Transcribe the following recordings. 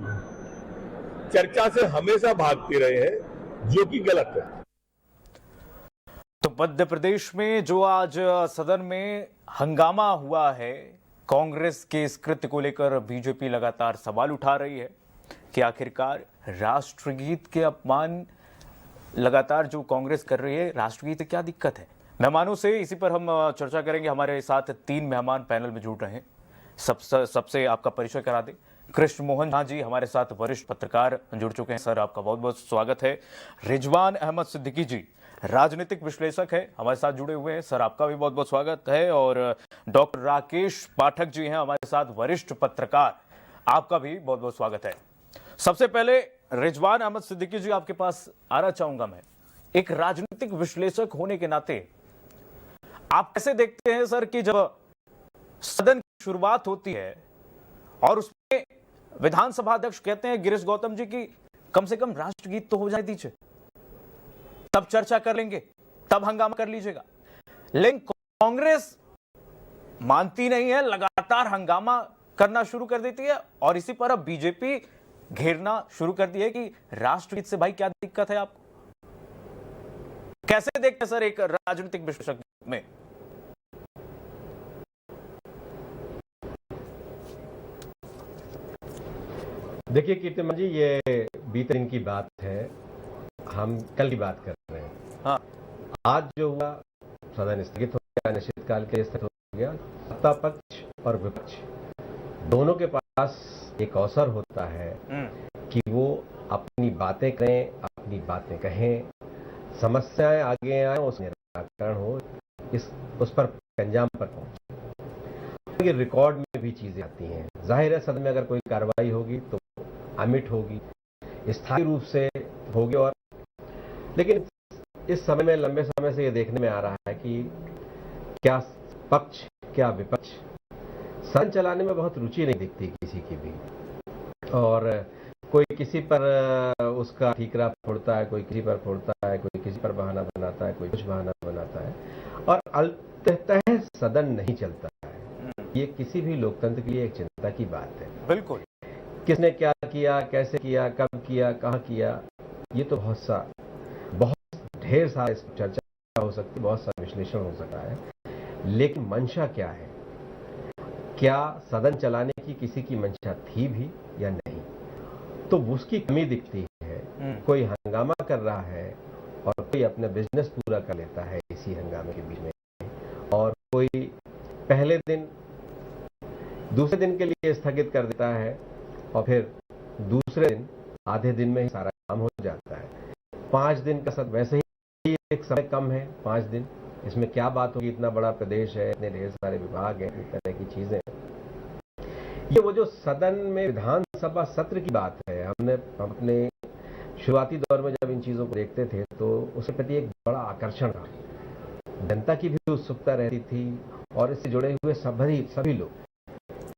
लोग चर्चा से हमेशा भागते रहे हैं, जो कि गलत है। तो मध्य प्रदेश में जो आज सदन में हंगामा हुआ है, कांग्रेस के इस कृत्य को लेकर बीजेपी लगातार सवाल उठा रही है कि आखिरकार राष्ट्रगीत के अपमान लगातार जो कांग्रेस कर रही है, राष्ट्रगीत से क्या दिक्कत है। मेहमानों से इसी पर हम चर्चा करेंगे। हमारे साथ 3 मेहमान पैनल में जुड़ रहे हैं। सबसे आपका परिचय करा दें। कृष्ण मोहन झा जी हमारे साथ वरिष्ठ पत्रकार जुड़ चुके हैं। सर, आपका बहुत बहुत स्वागत है। रिजवान अहमद सिद्दीकी जी राजनीतिक विश्लेषक है, हमारे साथ जुड़े हुए हैं। सर, आपका भी बहुत बहुत स्वागत है। और डॉक्टर राकेश पाठक जी हैं हमारे साथ, वरिष्ठ पत्रकार, आपका भी बहुत बहुत स्वागत है। सबसे पहले रिजवान अहमद सिद्दीकी जी, आपके पास आना चाहूंगा मैं। एक राजनीतिक विश्लेषक होने के नाते आप कैसे देखते हैं सर कि जब सदन की शुरुआत होती है और उसमें विधानसभा अध्यक्ष कहते हैं गिरीश गौतम जी की कम से कम राष्ट्रगीत तो हो जाए दीजिए, तब चर्चा कर लेंगे, तब हंगामा कर लीजिएगा, लेकिन कांग्रेस मानती नहीं है, लगातार हंगामा करना शुरू कर देती है और इसी पर अब बीजेपी घेरना शुरू कर दी है कि राष्ट्रगीत से भाई क्या दिक्कत है आपको। कैसे देखते हैं सर एक राजनीतिक विश्लेषक में? देखिए कीर्तिमान जी, ये बीते दिन की बात है, हम कल की बात कर रहे हैं। हाँ। आज जो हुआ, सदन स्थगित हो गया, अनिश्चितकाल के लिए स्थगित हो गया। सत्ता पक्ष और विपक्ष दोनों के पास एक अवसर होता है कि वो अपनी बातें करें, अपनी बातें कहें, समस्याएं आगे आए, उसका निराकरण हो, उस पर अंजाम पर पहुंचे। रिकॉर्ड में भी चीजें आती हैं। जाहिर है सदन में अगर कोई कार्रवाई होगी तो अमिट होगी, स्थायी रूप से होगी। और लेकिन इस समय में, लंबे समय से ये देखने में आ रहा है कि क्या पक्ष क्या विपक्ष सदन चलाने में बहुत रुचि नहीं दिखती किसी की भी, और कोई किसी पर उसका ठीकरा फोड़ता है, कोई किसी पर फोड़ता है, कोई किसी पर बहाना बनाता है, कोई कुछ बहाना बनाता है, और अंततः सदन नहीं चलता है। ये किसी भी लोकतंत्र के लिए एक चिंता की बात है। बिल्कुल। किसने क्या किया, कैसे किया, कब किया, कहां किया, ये तो बहुत ढेर सारा इस चर्चा हो सकती है, बहुत सारा विश्लेषण हो सकता है, लेकिन मंशा क्या है? क्या सदन चलाने की किसी की मंशा थी भी या नहीं? तो उसकी कमी दिखती है। कोई हंगामा कर रहा है और कोई अपना बिजनेस पूरा कर लेता है इसी हंगामे के बीच में, और कोई पहले दिन दूसरे दिन के लिए स्थगित कर देता है और फिर दूसरे दिन आधे दिन में ही सारा काम हो जाता है। 5 दिन का वैसे ही एक समय कम है, 5 दिन, इसमें क्या बात होगी? इतना बड़ा प्रदेश है, इतने ढेर सारे विभाग हैं, इस तरह की चीजें। ये वो जो सदन में विधानसभा सत्र की बात है, हमने अपने शुरुआती दौर में जब इन चीजों को देखते थे तो उसके प्रति एक बड़ा आकर्षण था, जनता की भी उत्सुकता रहती थी, और इससे जुड़े हुए सभी लोग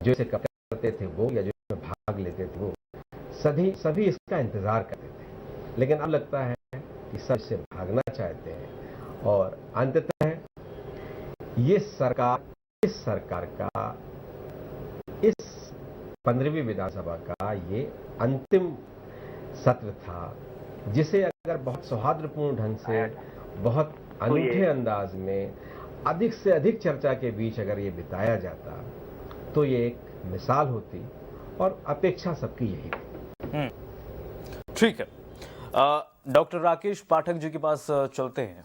जो इसे करते थे वो, या जो इसमें भाग लेते थे वो, सभी इसका इंतजार करते थे। लेकिन अब लगता है कि सब इससे भागना चाहते हैं, और अंततः ये सरकार, इस सरकार का, इस 15वीं विधानसभा का ये अंतिम सत्र था, जिसे अगर बहुत सौहार्दपूर्ण ढंग से, बहुत अनूठे अंदाज में, अधिक से अधिक चर्चा के बीच अगर ये बिताया जाता तो ये एक मिसाल होती, और अपेक्षा सबकी यही थी। ठीक है, डॉक्टर राकेश पाठक जी के पास चलते हैं।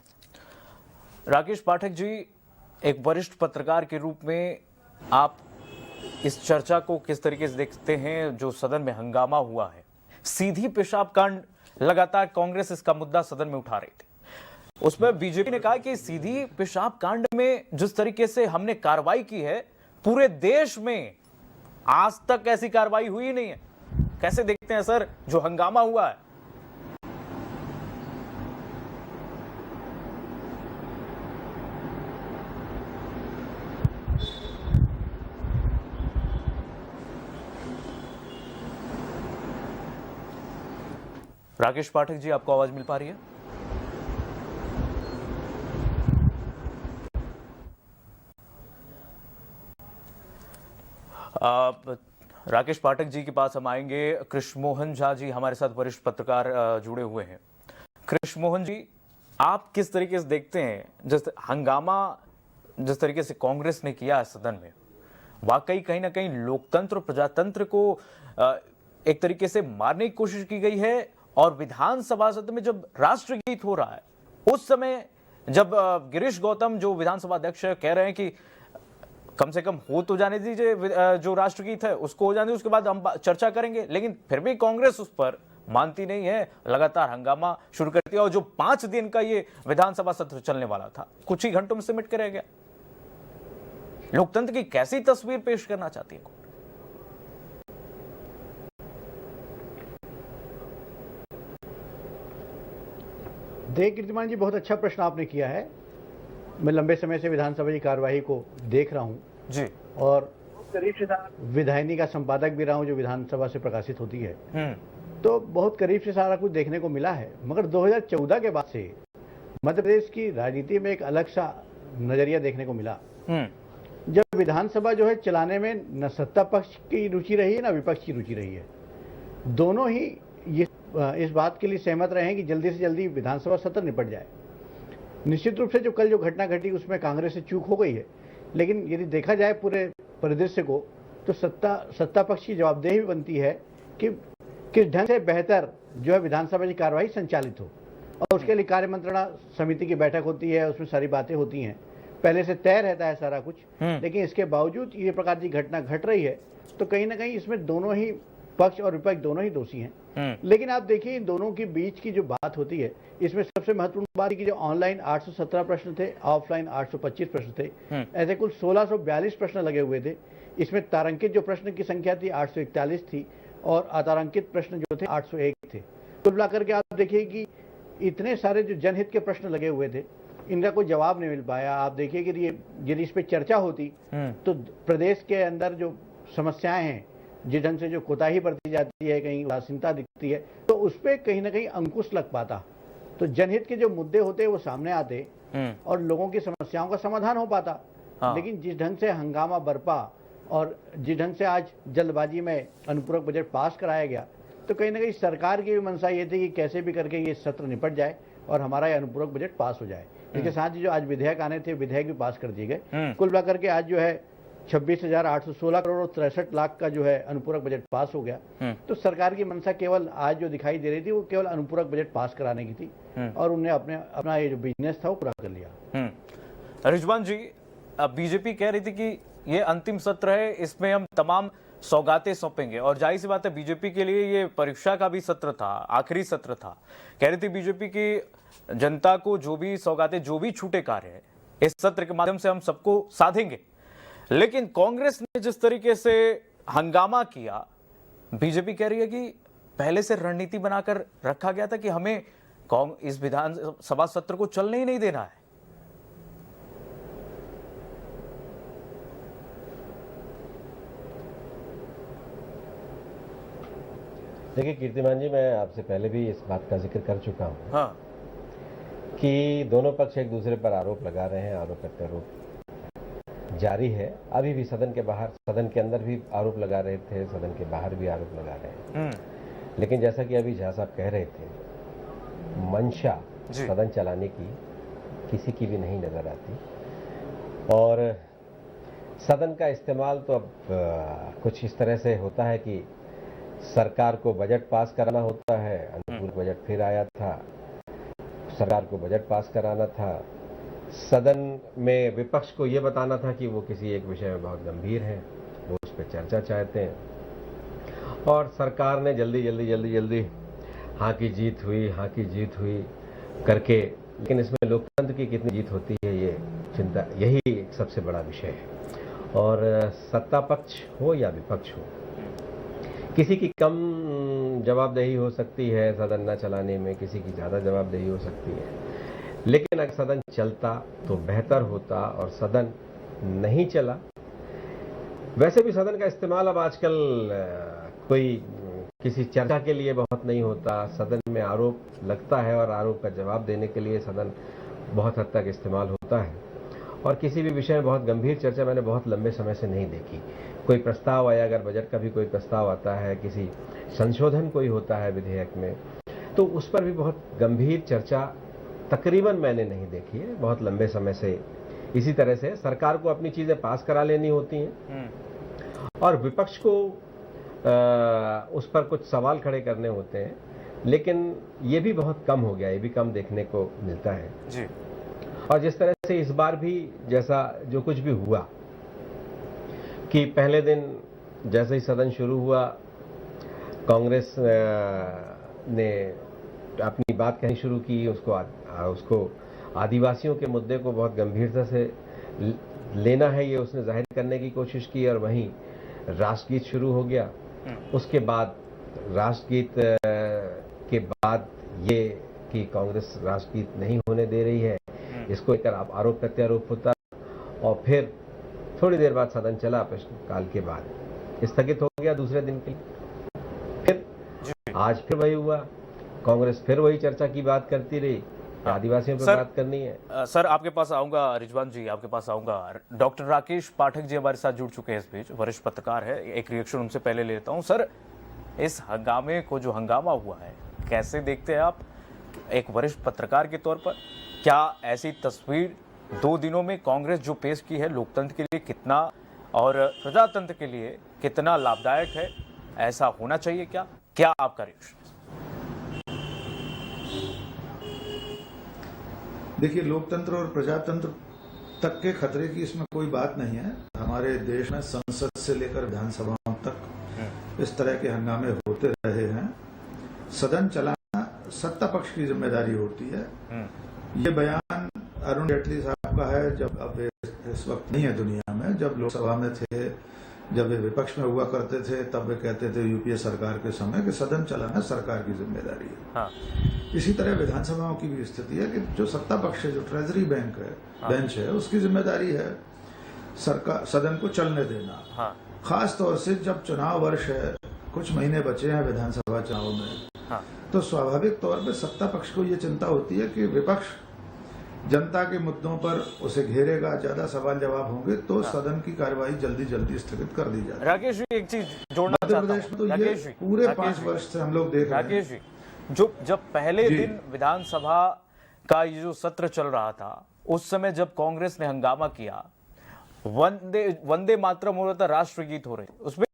राकेश पाठक जी, एक वरिष्ठ पत्रकार के रूप में आप इस चर्चा को किस तरीके से देखते हैं जो सदन में हंगामा हुआ है? सीधी पेशाब कांड लगातार कांग्रेस इसका मुद्दा सदन में उठा रही थी, उसमें बीजेपी ने कहा कि सीधी पेशाब कांड में जिस तरीके से हमने कार्रवाई की है, पूरे देश में आज तक ऐसी कार्रवाई हुई नहीं है। कैसे देखते हैं सर जो हंगामा हुआ है? राकेश पाठक जी, आपको आवाज मिल पा रही है? राकेश पाठक जी के पास हम आएंगे। कृष्ण मोहन झा जी हमारे साथ वरिष्ठ पत्रकार जुड़े हुए हैं। कृष्ण मोहन जी, आप किस तरीके से देखते हैं जिस हंगामा जिस तरीके से कांग्रेस ने किया सदन में, वाकई कहीं ना कहीं लोकतंत्र प्रजातंत्र को एक तरीके से मारने की कोशिश की गई है? और विधानसभा सत्र में जब राष्ट्रगीत हो रहा है उस समय जब गिरीश गौतम जो विधानसभा अध्यक्ष कह रहे हैं कि कम से कम हो तो जाने दीजिए, जो राष्ट्रगीत है उसको हो जाने दीजिए, उसके बाद हम चर्चा करेंगे, लेकिन फिर भी कांग्रेस उस पर मानती नहीं है, लगातार हंगामा शुरू करती है। और जो 5 दिन का ये विधानसभा सत्र चलने वाला था कुछ ही घंटों में सिमट कर रह गया। लोकतंत्र की कैसी तस्वीर पेश करना चाहती है? देखिए कीर्तिमान जी, बहुत अच्छा प्रश्न आपने किया है। मैं लंबे समय से विधानसभा की कार्यवाही को देख रहा हूं जी, और विधायनी का संपादक भी रहा हूं जो विधानसभा से प्रकाशित होती है, तो बहुत करीब से सारा कुछ देखने को मिला है। मगर 2014 के बाद से मध्य प्रदेश की राजनीति में एक अलग सा नजरिया देखने को मिला। जब विधानसभा जो है चलाने में न सत्ता पक्ष की रुचि रही है न विपक्ष की रुचि रही है। दोनों ही इस बात के लिए सहमत रहे हैं कि जल्दी से जल्दी विधानसभा सत्र निपट जाए। निश्चित रूप से जो कल जो घटना घटी उसमें कांग्रेस से चूक हो गई है, लेकिन यदि देखा जाए पूरे परिदृश्य को तो सत्ता पक्ष की जवाबदेही भी बनती है कि किस ढंग से बेहतर जो है विधानसभा की कार्यवाही संचालित हो, और उसके लिए कार्य मंत्रणा समिति की बैठक होती है, उसमें सारी बातें होती हैं, पहले से तय रहता है सारा कुछ। लेकिन इसके बावजूद ये प्रकार की घटना घट रही है तो कहीं ना कहीं इसमें दोनों ही पक्ष और विपक्ष दोनों ही दोषी हैं। लेकिन आप देखिए इन दोनों के बीच की जो बात होती है, इसमें सबसे महत्वपूर्ण बात है कि जो ऑनलाइन 817 प्रश्न थे, ऑफलाइन 825 प्रश्न थे, ऐसे कुल 1642 प्रश्न लगे हुए थे। इसमें तारांकित जो प्रश्न की संख्या थी 841 थी और अतारांकित प्रश्न जो थे 801 थे। कुल मिलाकर के आप देखिए कि इतने सारे जो जनहित के प्रश्न लगे हुए थे, इनका कोई जवाब नहीं मिल पाया। आप देखिए कि यदि इस पर चर्चा होती तो प्रदेश के अंदर जो समस्याएं हैं, जिस ढंग से जो कोताही बरती जाती है, कहीं उदासीनता दिखती है, तो उस पर कहीं ना कहीं अंकुश लग पाता, तो जनहित के जो मुद्दे होते वो सामने आते और लोगों की समस्याओं का समाधान हो पाता। लेकिन जिस ढंग से हंगामा बरपा और जिस ढंग से आज जल्दबाजी में अनुपूरक बजट पास कराया गया, तो कहीं ना कहीं सरकार की भी मंशा ये थी कि कैसे भी करके ये सत्र निपट जाए और हमारा ये अनुपूरक बजट पास हो जाए। इसके साथ ही जो आज विधेयक आने थे, विधेयक भी पास कर दिए गए। कुल मिलाकर के आज जो है 26,816 करोड़ और 63 लाख का जो है अनुपूरक बजट पास हो गया। तो सरकार की मंशा केवल आज जो दिखाई दे रही थी वो केवल अनुपूरक बजट पास कराने की थी और उन्हें अपना ये जो बिजनेस था वो पूरा कर लिया। रिजवान जी, बीजेपी कह रही थी कि ये अंतिम सत्र है, इसमें हम तमाम सौगातें सौंपेंगे, और जाहिर सी बात है बीजेपी के लिए ये परीक्षा का भी सत्र था, आखिरी सत्र था। कह रही थी बीजेपी की जनता को जो भी सौगातें, जो भी छूटे कार्य है, इस सत्र के माध्यम से हम सबको साधेंगे। लेकिन कांग्रेस ने जिस तरीके से हंगामा किया, बीजेपी कह रही है कि पहले से रणनीति बनाकर रखा गया था कि हमें इस विधानसभा सत्र को चलने ही नहीं देना है। देखिए कीर्तिमान जी, मैं आपसे पहले भी इस बात का जिक्र कर चुका हूं। हाँ। कि दोनों पक्ष एक दूसरे पर आरोप लगा रहे हैं, आरोप प्रत्यारोप जारी है। अभी भी सदन के बाहर, सदन के अंदर भी आरोप लगा रहे थे, सदन के बाहर भी आरोप लगा रहे हैं। लेकिन जैसा कि अभी झा साहब कह रहे थे, मंशा सदन चलाने की किसी की भी नहीं नजर आती, और सदन का इस्तेमाल तो अब कुछ इस तरह से होता है कि सरकार को बजट पास कराना होता है। अनुपूरक बजट फिर आया था, सरकार को बजट पास कराना था, सदन में विपक्ष को यह बताना था कि वो किसी एक विषय में बहुत गंभीर है, वो उस पर चर्चा चाहते हैं, और सरकार ने जल्दी हाँ की जीत हुई करके। लेकिन इसमें लोकतंत्र की कितनी जीत होती है, ये चिंता, यही एक सबसे बड़ा विषय है। और सत्ता पक्ष हो या विपक्ष हो, किसी की कम जवाबदेही हो सकती है सदन न चलाने में, किसी की ज्यादा जवाबदेही हो सकती है, लेकिन अगर सदन चलता तो बेहतर होता, और सदन नहीं चला। वैसे भी सदन का इस्तेमाल अब आजकल कोई किसी चर्चा के लिए बहुत नहीं होता। सदन में आरोप लगता है और आरोप का जवाब देने के लिए सदन बहुत हद तक इस्तेमाल होता है, और किसी भी विषय में बहुत गंभीर चर्चा मैंने बहुत लंबे समय से नहीं देखी। कोई प्रस्ताव आया, अगर बजट का भी कोई प्रस्ताव आता है, किसी संशोधन कोई होता है विधेयक में, तो उस पर भी बहुत गंभीर चर्चा तकरीबन मैंने नहीं देखी है। बहुत लंबे समय से इसी तरह से सरकार को अपनी चीजें पास करा लेनी होती हैं और विपक्ष को उस पर कुछ सवाल खड़े करने होते हैं, लेकिन ये भी बहुत कम हो गया, ये भी कम देखने को मिलता है जी। और जिस तरह से इस बार भी जैसा जो कुछ भी हुआ कि पहले दिन जैसे ही सदन शुरू हुआ, कांग्रेस ने अपनी बात कहनी शुरू की, उसको आदिवासियों के मुद्दे को बहुत गंभीरता से लेना है, ये उसने जाहिर करने की कोशिश की और वहीं राष्ट्रगीत शुरू हो गया। उसके बाद राष्ट्रगीत के बाद ये कि कांग्रेस राष्ट्रगीत नहीं होने दे रही है, इसको लेकर आरोप प्रत्यारोप होता और फिर थोड़ी देर बाद सदन चला, प्रश्नकाल के बाद स्थगित हो गया दूसरे दिन के लिए। फिर आज फिर वही हुआ, कांग्रेस फिर वही चर्चा की बात करती रही, आदिवासियों पर बात करनी है। सर आपके पास आऊंगा, रिजवान जी आपके पास आऊंगा। डॉक्टर राकेश पाठक जी हमारे साथ जुड़ चुके हैं इस बीच, वरिष्ठ पत्रकार है। एक रिएक्शन उनसे पहले लेता हूं। सर, इस हंगामे को, जो हंगामा हुआ है, कैसे देखते हैं आप एक वरिष्ठ पत्रकार के तौर पर? क्या ऐसी तस्वीर 2 दिनों में कांग्रेस जो पेश की है लोकतंत्र के लिए कितना और प्रजातंत्र के लिए कितना लाभदायक है? ऐसा होना चाहिए क्या आपका रिएक्शन? देखिए, लोकतंत्र और प्रजातंत्र तक के खतरे की इसमें कोई बात नहीं है। हमारे देश में संसद से लेकर विधानसभाओं तक इस तरह के हंगामे होते रहे हैं। सदन चलाना सत्ता पक्ष की जिम्मेदारी होती है। ये बयान अरुण जेटली साहब का है, जब अब इस वक्त नहीं है दुनिया में। जब लोकसभा में थे, जब वे विपक्ष में हुआ करते थे, तब वे कहते थे यूपीए सरकार के समय कि सदन चलाना सरकार की जिम्मेदारी है। हाँ। इसी तरह विधानसभाओं की भी स्थिति है कि जो सत्ता पक्ष है, जो ट्रेजरी बैंक है, बेंच है, उसकी जिम्मेदारी है सरकार सदन को चलने देना। हाँ। खास तौर से जब चुनाव वर्ष है, कुछ महीने बचे हैं विधानसभा चुनाव में, हाँ। तो स्वाभाविक तौर पर सत्ता पक्ष को ये चिंता होती है कि विपक्ष जनता के मुद्दों पर उसे घेरेगा, ज्यादा सवाल जवाब होंगे, तो सदन की कार्रवाई जल्दी स्थगित कर दी जाए। राकेश जी, एक चीज जोड़ना चाहता हूं। मध्य प्रदेश में तो ये पूरे 5 वर्ष से हम लोग देख रहे हैं। राकेश जी, जब पहले दिन विधानसभा का ये जो सत्र चल रहा था, उस समय जब कांग्रेस ने हंगामा किया, वंदे मातरम हो रहा था, राष्ट्रगीत हो रहे थे, उसमें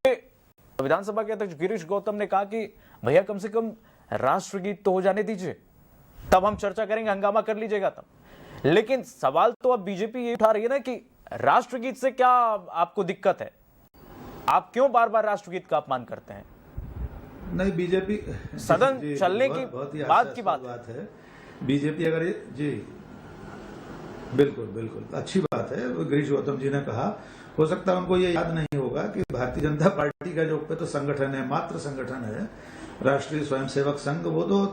विधानसभा के अध्यक्ष गिरीश गौतम ने कहा कि भैया कम से कम राष्ट्रगीत तो हो जाने दीजिए, तब हम चर्चा करेंगे, हंगामा कर लीजिएगा तब। लेकिन सवाल तो अब बीजेपी ये उठा रही है ना कि राष्ट्रगीत से क्या आपको दिक्कत है? आप क्यों बार बार राष्ट्रगीत का अपमान करते हैं? नहीं, बीजेपी सदन चलने की बात की बात है। बीजेपी अगर जी बिल्कुल अच्छी बात है। गिरीश गौतम जी ने कहा, हो सकता है उनको ये याद नहीं होगा कि भारतीय जनता पार्टी का जो तो संगठन है, मात्र संगठन है, राष्ट्रीय स्वयंसेवक संघ, वो तो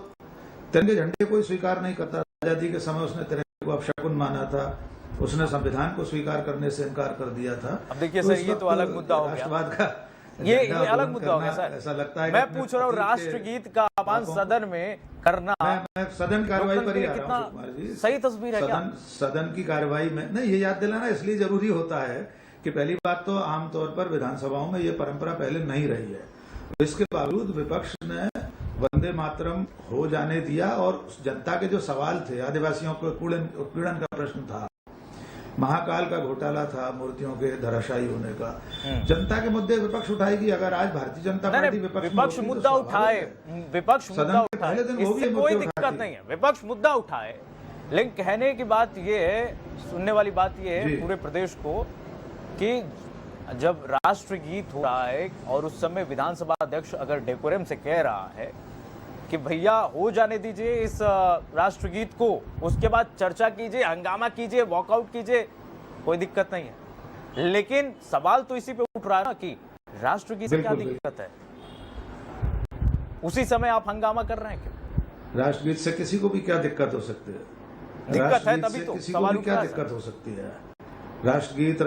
तिरंगे झंडे को स्वीकार नहीं करता। आजादी के समय उसने तिरंगे को अपशकुन माना था, उसने संविधान को स्वीकार करने से इनकार कर दिया था। अब देखिए सर, ये तो अलग मुद्दा हो गया, राष्ट्रवाद का ये अलग मुद्दा हो गया सर। ऐसा लगता है, मैं पूछ रहा हूँ, राष्ट्रगीत का अपमान सदन में करना, मैं सदन कार्रवाई पर ही आ रहा हूं कुमार जी। सही तस्वीर है क्या? सदन की कार्रवाई में नहीं, ये याद दिलाना इसलिए जरूरी होता है कि पहली बात तो आमतौर पर विधानसभाओं में ये परंपरा पहले नहीं रही है। इसके बावजूद विपक्ष ने वंदे मातरम हो जाने दिया और जनता के जो सवाल थे, आदिवासियों को उत्पीड़न का प्रश्न था, महाकाल का घोटाला था, मूर्तियों के धराशायी होने का, जनता के मुद्दे विपक्ष उठाएगी। अगर आज भारतीय जनता पार्टी विपक्ष मुद्दा उठाए, विपक्ष मुद्दा उठाए, इससे कोई दिक्कत नहीं है, विपक्ष मुद्दा उठाए, लेकिन कहने की बात यह है, सुनने वाली बात यह है पूरे प्रदेश को कि जब राष्ट्रगीत हो रहा है और उस समय विधानसभा अध्यक्ष अगर डेकोरम से कह रहा है कि भैया हो जाने दीजिए इस राष्ट्रगीत को, उसके बाद चर्चा कीजिए, हंगामा कीजिए, वॉकआउट कीजिए, कोई दिक्कत नहीं है। लेकिन सवाल तो इसी पे उठ रहा है ना कि राष्ट्रगीत से क्या दिक्कत है? उसी समय आप हंगामा कर रहे हैं क्यों? राष्ट्रगीत से किसी को भी क्या दिक्कत हो सकती है? दिक्कत है तभी तो किसी को भी क्या दिक्कत हो सकती है? राष्ट्रगीत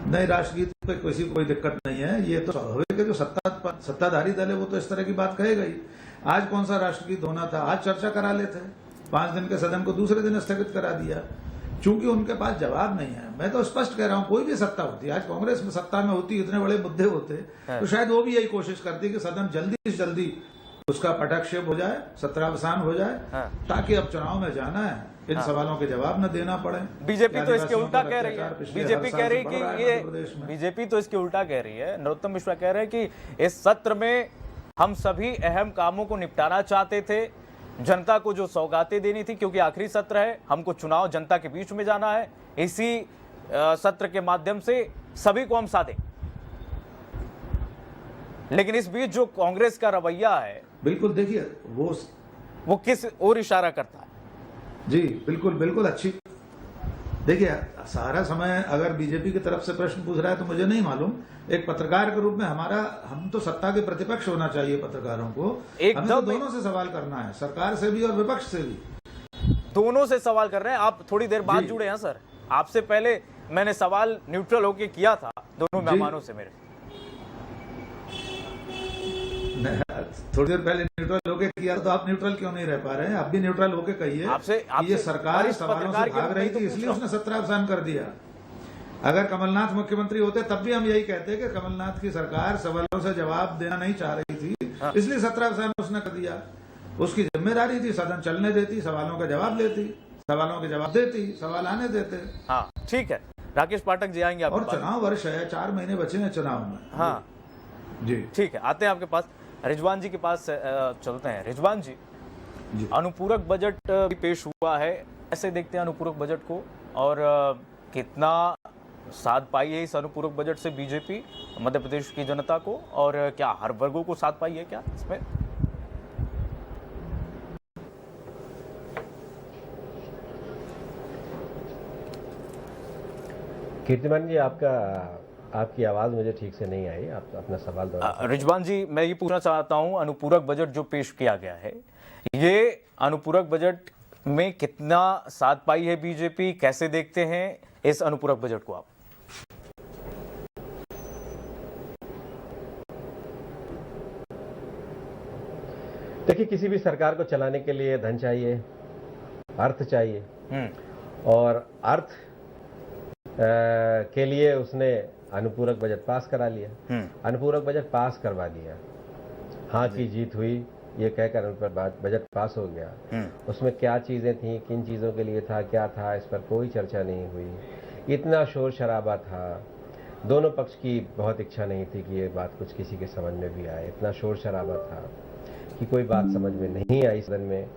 नहीं, राष्ट्रगीत पे किसी को कोई दिक्कत नहीं है। ये तो स्वाभाविक है, जो सत्ताधारी दल है वो तो इस तरह की बात कहेगा ही। आज कौन सा राष्ट्रगीत होना था? आज चर्चा करा लेते हैं, 5 दिन के सदन को दूसरे दिन स्थगित करा दिया। चूंकि उनके पास जवाब नहीं है। मैं तो स्पष्ट कह रहा हूं, कोई भी सत्ता होती, आज कांग्रेस में सत्ता में होती, इतने बड़े मुद्दे होते तो शायद वो भी यही कोशिश करती कि सदन जल्दी से जल्दी उसका पटाक्षेप हो जाए, सत्रावसान हो जाए, ताकि अब चुनाव में जाना है, इन सवालों के जवाब न देना पड़े। बीजेपी तो इसके उल्टा कह रही है, बीजेपी कह रही है कि ये बीजेपी तो इसके उल्टा कह रही है। नरोत्तम मिश्रा कह रहे हैं कि इस सत्र में हम सभी अहम कामों को निपटाना चाहते थे, जनता को जो सौगातें देनी थी, क्योंकि आखिरी सत्र है, हमको चुनाव जनता के बीच में जाना है, इसी सत्र के माध्यम से सभी को हम साधें। लेकिन इस बीच जो कांग्रेस का रवैया है, बिल्कुल देखिए वो किस ओर इशारा करता है? जी बिल्कुल बिल्कुल अच्छी। देखिए सारा समय अगर बीजेपी की तरफ से प्रश्न पूछ रहा है तो मुझे नहीं मालूम, एक पत्रकार के रूप में हम तो सत्ता के प्रतिपक्ष होना चाहिए पत्रकारों को, हमें तो दोनों से सवाल करना है, सरकार से भी और विपक्ष से भी। दोनों से सवाल कर रहे हैं। आप थोड़ी देर बाद जुड़े हैं सर, आपसे पहले मैंने सवाल न्यूट्रल होके किया था दोनों मेहमानों से मेरे। थोड़ी देर पहले न्यूट्रल होके किया तो आप न्यूट्रल क्यों नहीं रह पा रहे हैं? आप भी न्यूट्रल होके कहिए। ये सरकार सवालों से भाग रही थी, इसलिए उसने सत्रावसान कर दिया। अगर कमलनाथ मुख्यमंत्री होते तब भी हम यही कहते कि कमलनाथ की सरकार सवालों से जवाब देना नहीं चाह रही थी, इसलिए सत्रावसान उसने कर दिया। उसकी जिम्मेदारी थी सदन चलने देती, सवालों का जवाब लेती, सवालों के जवाब देती, सवाल आने देते। हाँ ठीक है, राकेश पाठक जी आएंगे और चुनाव वर्ष है, 4 महीने बचे हैं चुनाव में। हाँ जी ठीक है, आते हैं आपके पास, रिजवान जी के पास चलते हैं। रिजवान जी, अनुपूरक बजट भी पेश हुआ है, ऐसे देखते हैं अनुपूरक बजट को, और कितना साथ पाई है इस अनुपूरक बजट से बीजेपी मध्य प्रदेश की जनता को, और क्या हर वर्गों को साथ पाई है क्या इसमें? कीर्तिमान जी, आपकी आवाज मुझे ठीक से नहीं आई, आप अपना सवाल दोहराइए। रिजवान जी, मैं ये पूछना चाहता हूं, अनुपूरक बजट जो पेश किया गया है, ये अनुपूरक बजट में कितना साथ पाई है बीजेपी, कैसे देखते हैं इस अनुपूरक बजट को आप? देखिए, किसी भी सरकार को चलाने के लिए धन चाहिए, अर्थ चाहिए, और अर्थ के लिए उसने अनुपूरक बजट पास करा लिया, अनुपूरक बजट पास करवा दिया। हाँ की जीत हुई ये कहकर अनुपूरक बजट पास हो गया। उसमें क्या चीजें थी, किन चीजों के लिए था, क्या था, इस पर कोई चर्चा नहीं हुई। इतना शोर शराबा था, दोनों पक्ष की बहुत इच्छा नहीं थी कि ये बात कुछ किसी के समझ में भी आए। इतना शोर शराबा था कि कोई बात समझ में नहीं आई सदन में,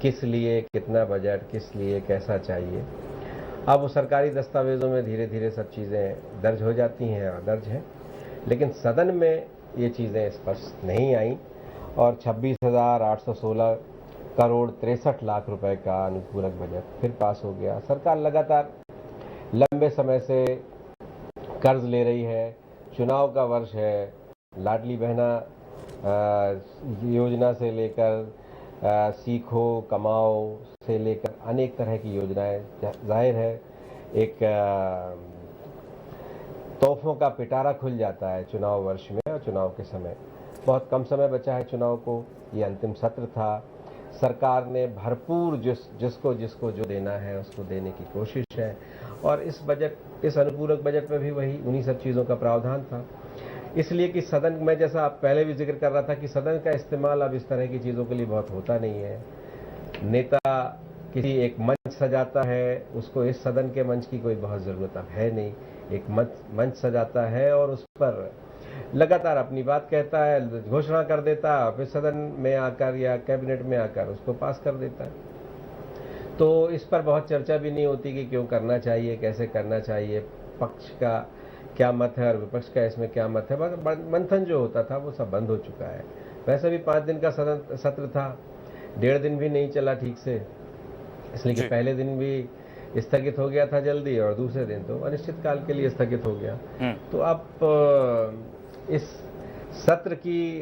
किस लिए कितना बजट, किस लिए कैसा चाहिए। अब वो सरकारी दस्तावेजों में धीरे धीरे सब चीज़ें दर्ज हो जाती हैं और दर्ज हैं, लेकिन सदन में ये चीज़ें स्पष्ट नहीं आई, और 26,816 करोड़ 63 लाख रुपए का अनुपूरक बजट फिर पास हो गया। सरकार लगातार लंबे समय से कर्ज ले रही है, चुनाव का वर्ष है, लाडली बहना योजना से लेकर सीखो कमाओ से लेकर अनेक तरह की योजनाएं, जाहिर है एक तोहफों का पिटारा खुल जाता है चुनाव वर्ष में, और चुनाव के समय बहुत कम समय बचा है चुनाव को। ये अंतिम सत्र था, सरकार ने भरपूर जिसको जो देना है उसको देने की कोशिश है, और इस अनुपूरक बजट में भी उन्हीं सब चीज़ों का प्रावधान था। इसलिए कि सदन में, जैसा आप पहले भी जिक्र कर रहा था, कि सदन का इस्तेमाल अब इस तरह की चीज़ों के लिए बहुत होता नहीं है। नेता किसी एक मंच सजाता है, उसको इस सदन के मंच की कोई बहुत ज़रूरत अब है नहीं। एक मंच सजाता है और उस पर लगातार अपनी बात कहता है, घोषणा कर देता है, फिर सदन में आकर या कैबिनेट में आकर उसको पास कर देता है। तो इस पर बहुत चर्चा भी नहीं होती कि क्यों करना चाहिए, कैसे करना चाहिए, पक्ष का क्या मत है और विपक्ष का इसमें क्या मत है। मंथन जो होता था वो सब बंद हो चुका है। वैसे भी 5 दिन का सत्र था, 1.5 दिन भी नहीं चला ठीक से, इसलिए कि पहले दिन भी स्थगित हो गया था जल्दी, और दूसरे दिन तो अनिश्चित काल के लिए स्थगित हो गया। तो अब इस सत्र की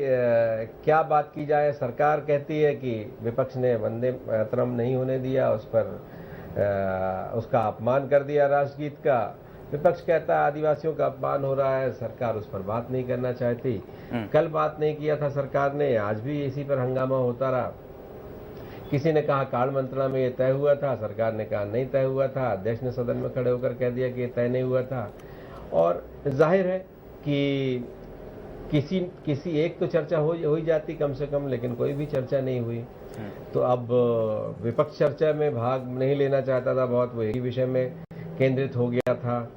क्या बात की जाए। सरकार कहती है कि विपक्ष ने वंदे मातरम नहीं होने दिया, उस पर उसका अपमान कर दिया राष्ट्रगीत का। विपक्ष कहता है आदिवासियों का अपमान हो रहा है, सरकार उस पर बात नहीं करना चाहती। कल बात नहीं किया था सरकार ने, आज भी इसी पर हंगामा होता रहा किसी ने कहा कार्ड मंत्रणा में ये तय हुआ था, सरकार ने कहा नहीं तय हुआ था, अध्यक्ष ने सदन में खड़े होकर कह दिया कि ये तय नहीं हुआ था। और जाहिर है कि किसी एक तो चर्चा हो ही जाती कम से कम, लेकिन कोई भी चर्चा नहीं हुई। तो अब विपक्ष चर्चा में भाग नहीं लेना चाहता था बहुत, वो एक ही विषय में केंद्रित हो गया था,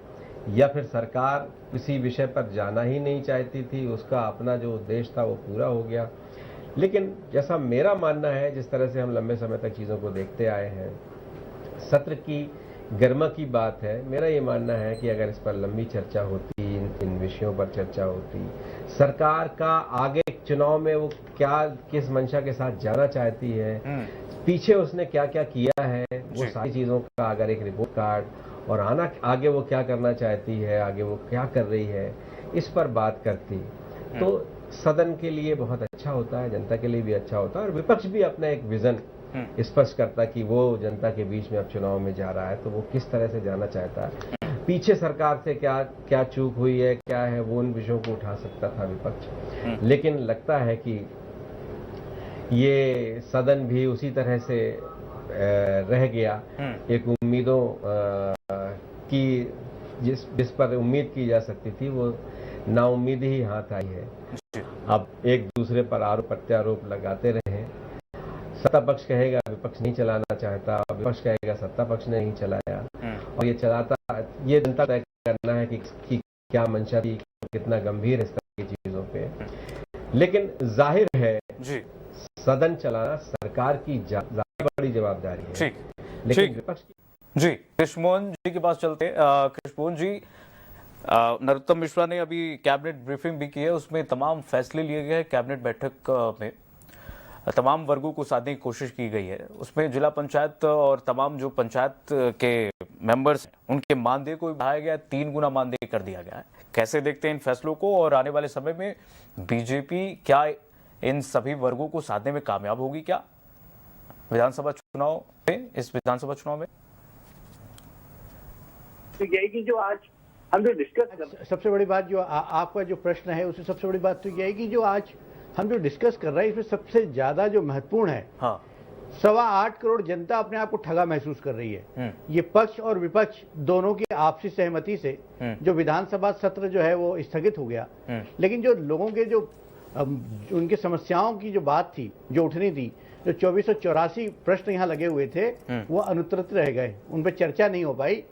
या फिर सरकार किसी विषय पर जाना ही नहीं चाहती थी, उसका अपना जो उद्देश्य था वो पूरा हो गया। लेकिन जैसा मेरा मानना है, जिस तरह से हम लंबे समय तक चीज़ों को देखते आए हैं, सत्र की गर्मा की बात है। मेरा ये मानना है कि अगर इस पर लंबी चर्चा होती, इन विषयों पर चर्चा होती, सरकार का आगे चुनाव में वो किस मंशा के साथ जाना चाहती है, पीछे उसने क्या क्या किया है, वो सारी चीज़ों का अगर एक रिपोर्ट कार्ड और आगे वो क्या करना चाहती है, आगे वो क्या कर रही है, इस पर बात करती तो सदन के लिए बहुत अच्छा होता है, जनता के लिए भी अच्छा होता है, और विपक्ष भी अपना एक विजन स्पष्ट करता कि वो जनता के बीच में अब चुनाव में जा रहा है तो वो किस तरह से जाना चाहता है, पीछे सरकार से क्या चूक हुई है, क्या है, वो उन विषयों को उठा सकता था विपक्ष। लेकिन लगता है कि ये सदन भी उसी तरह से रह गया, एक उम्मीदों की जिस पर उम्मीद की जा सकती थी वो नाउम्मीद ही हाथ आई है। अब एक दूसरे पर आरोप प्रत्यारोप लगाते रहे, सत्ता पक्ष कहेगा विपक्ष नहीं चलाना चाहता, विपक्ष कहेगा सत्ता पक्ष ने नहीं चलाया, और ये चलाता, ये जनता तय करना है कि क्या मंशा थी, कितना गंभीर इस तरह की चीजों पे। लेकिन जाहिर है जी, सदन चलाना सरकार की ज्यादा बड़ी जवाबदारी है। ठीक, लेकिन विपक्ष की जी। कृष्णमोहन जी के पास चलते। कृष्णमोहन जी, नरोत्तम मिश्रा ने अभी कैबिनेट ब्रीफिंग भी की है, उसमें तमाम फैसले लिए गए हैं। कैबिनेट बैठक में तमाम वर्गों को साधने की कोशिश की गई है, उसमें जिला पंचायत और तमाम जो पंचायत के मेंबर्स हैं उनके मानदेय को बढ़ाया गया, 3 गुना मानदेय कर दिया गया है। कैसे देखते हैं इन फैसलों को, और आने वाले समय में बीजेपी क्या इन सभी वर्गों को साधने में कामयाब होगी क्या विधानसभा चुनाव में, इस विधानसभा चुनाव में? तो यही कि जो आज हम जो डिस्कस कर, सबसे बड़ी बात जो आपका जो प्रश्न है उसमें सबसे बड़ी बात तो यह है कि जो आज हम जो डिस्कस कर रहे हैं इसमें सबसे ज्यादा जो महत्वपूर्ण है, हाँ, 8.25 करोड़ जनता अपने आप को ठगा महसूस कर रही है। ये पक्ष और विपक्ष दोनों की आपसी सहमति से जो विधानसभा सत्र जो है वो स्थगित हो गया, लेकिन जो लोगों के जो उनकी समस्याओं की जो बात थी, जो उठनी थी, जो 2484 प्रश्न यहाँ लगे हुए थे वो अनुत्तरित रह गए, उन पर चर्चा नहीं हो पाई।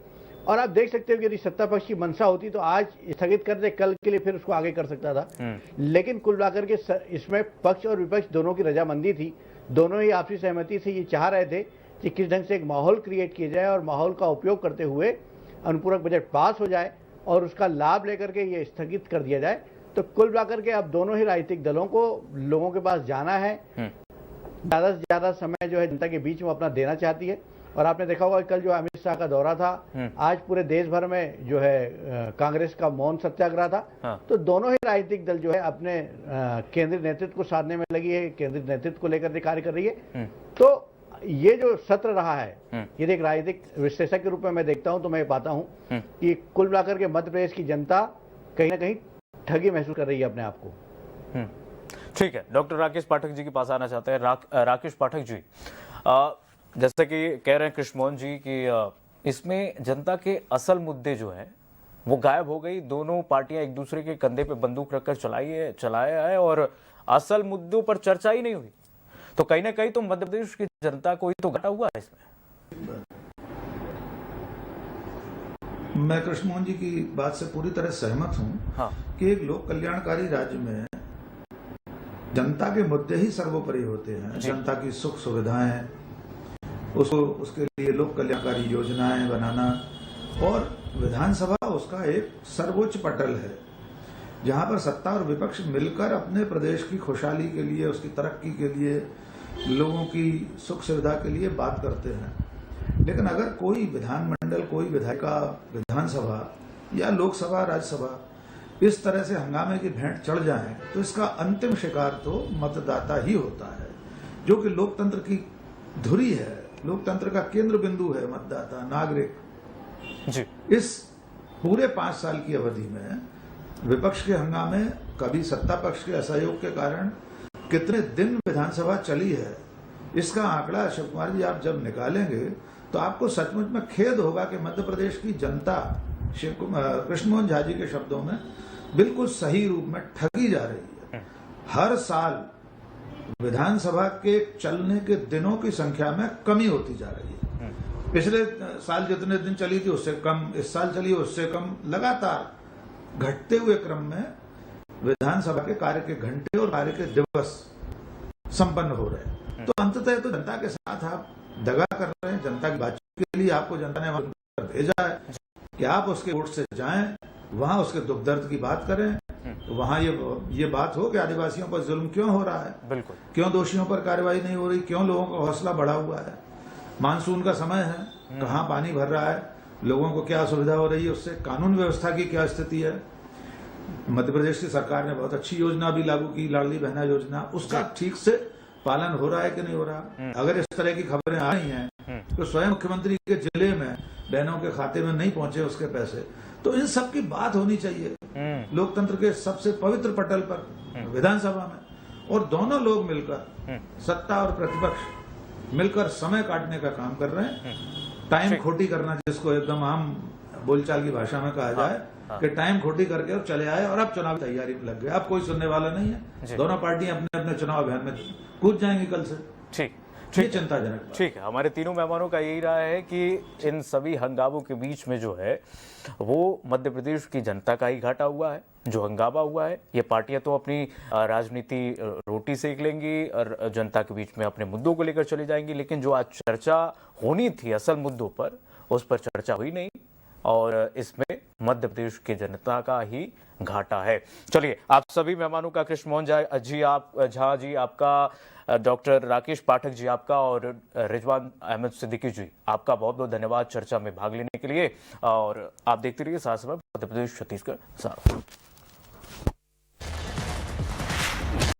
और आप देख सकते हो कि यदि सत्ता पक्ष की मंशा होती तो आज स्थगित कर दे, कल के लिए फिर उसको आगे कर सकता था। लेकिन कुल मिलाकर के इसमें पक्ष और विपक्ष दोनों की रजामंदी थी, दोनों ही आपसी सहमति से ये चाह रहे थे कि किस ढंग से एक माहौल क्रिएट किया जाए और माहौल का उपयोग करते हुए अनुपूरक बजट पास हो जाए और उसका लाभ लेकर के ये स्थगित कर दिया जाए। तो कुल मिलाकर के अब दोनों ही राजनीतिक दलों को लोगों के पास जाना है, ज्यादा से ज्यादा समय जो है जनता के बीच में अपना देना चाहती है। और आपने देखा होगा कल जो अमित शाह का दौरा था, आज पूरे देश भर में जो है कांग्रेस का मौन सत्याग्रह था। हाँ। तो दोनों ही राजनीतिक दल जो है अपने केंद्रीय नेतृत्व को साधने में लगी है, केंद्रीय नेतृत्व को लेकर कार्य कर रही है। तो ये जो सत्र रहा है, ये एक राजनीतिक विश्लेषक के रूप में मैं देखता हूं तो मैं पाता हूं कि कुल मिलाकर के मध्य प्रदेश की जनता कहीं ना कहीं ठगी महसूस कर रही है अपने आप को। ठीक है, डॉक्टर राकेश पाठक जी के पास आना चाहते हैं। राकेश पाठक जी, जैसे कि कह रहे हैं कृष्णमोहन जी कि इसमें जनता के असल मुद्दे जो हैं वो गायब हो गई, दोनों पार्टियां एक दूसरे के कंधे पे बंदूक रखकर चलाया है और असल मुद्दों पर चर्चा ही नहीं हुई, तो कहीं ना कहीं तो मध्य प्रदेश की जनता को ही तो घाटा हुआ है इसमें। मैं कृष्णमोहन जी की बात से पूरी तरह सहमत हूं। हाँ। कि एक लोक कल्याणकारी राज्य में जनता के मुद्दे ही सर्वोपरि होते हैं, जनता की सुख सुविधाएं, उसके लिए लोक कल्याणकारी योजनाएं बनाना, और विधानसभा उसका एक सर्वोच्च पटल है जहां पर सत्ता और विपक्ष मिलकर अपने प्रदेश की खुशहाली के लिए, उसकी तरक्की के लिए, लोगों की सुख सुविधा के लिए बात करते हैं। लेकिन अगर कोई विधानमंडल, कोई विधायिका, विधानसभा या लोकसभा, राज्यसभा इस तरह से हंगामे की भेंट चढ़ जाए तो इसका अंतिम शिकार तो मतदाता ही होता है, जो कि लोकतंत्र की धुरी है, लोकतंत्र का केंद्र बिंदु है मतदाता, नागरिक जी। इस पूरे 5 साल की अवधि में विपक्ष के हंगामे, कभी सत्ता पक्ष के असहयोग के कारण कितने दिन विधानसभा चली है, इसका आंकड़ा शिव कुमार जी आप जब निकालेंगे तो आपको सचमुच में खेद होगा कि मध्य प्रदेश की जनता कृष्ण मोहन झा जी के शब्दों में बिल्कुल सही रूप में ठगी जा रही है। हर साल विधानसभा के चलने के दिनों की संख्या में कमी होती जा रही है। पिछले साल जितने दिन चली थी उससे कम, इस साल चली उससे कम, लगातार घटते हुए क्रम में विधानसभा के कार्य के घंटे और कार्य के दिवस संपन्न हो रहे हैं। तो अंततः तो जनता के साथ आप दगा कर रहे हैं। जनता की बातचीत के लिए आपको जनता ने वहां भेजा है कि आप उसके वोट से जाएं, वहां उसके दुख दर्द की बात करें, तो वहां ये बात हो कि आदिवासियों पर जुल्म क्यों हो रहा है, बिल्कुल, क्यों दोषियों पर कार्रवाई नहीं हो रही, क्यों लोगों का हौसला बढ़ा हुआ है, मानसून का समय है, कहां पानी भर रहा है, लोगों को क्या असुविधा हो रही है, उससे कानून व्यवस्था की क्या स्थिति है। मध्य प्रदेश की सरकार ने बहुत अच्छी योजना भी लागू की, लाडली बहना योजना, उसका ठीक से पालन हो रहा है कि नहीं हो रहा। अगर इस तरह की खबरें आ रही हैं तो स्वयं मुख्यमंत्री के जिले में बहनों के खाते में नहीं पहुंचे उसके पैसे, तो इन सब की बात होनी चाहिए लोकतंत्र के सबसे पवित्र पटल पर विधानसभा में, और दोनों लोग मिलकर, सत्ता और प्रतिपक्ष मिलकर समय काटने का काम कर रहे हैं। टाइम खोटी करना, जिसको एकदम आम बोलचाल की भाषा में कहा जाए कि टाइम खोटी करके और चले आए और अब चुनाव तैयारी में लग गए। अब कोई सुनने वाला नहीं है, दोनों पार्टियां अपने अपने चुनाव अभियान में कूद जाएंगी कल से। ठीक, ये चिंताजनक। ठीक है, हमारे तीनों मेहमानों का यही रहा है कि इन सभी हंगामों के बीच में जो है वो मध्य प्रदेश की जनता का ही घाटा हुआ है। जो हंगामा हुआ है, ये पार्टियां तो अपनी राजनीति रोटी सेक लेंगी और जनता के बीच में अपने मुद्दों को लेकर चली जाएंगी, लेकिन जो आज चर्चा होनी थी असल मुद्दों पर, उस पर चर्चा हुई नहीं, और इसमें मध्य प्रदेश की जनता का ही घाटा है। चलिए, आप सभी मेहमानों का, कृष्ण मोहन झा जी आपका, डॉक्टर राकेश पाठक जी आपका, और रिजवान अहमद सिद्दीकी जी आपका बहुत बहुत धन्यवाद चर्चा में भाग लेने के लिए। और आप देखते रहिए साथ समय मध्य प्रदेश छत्तीसगढ़ साफ।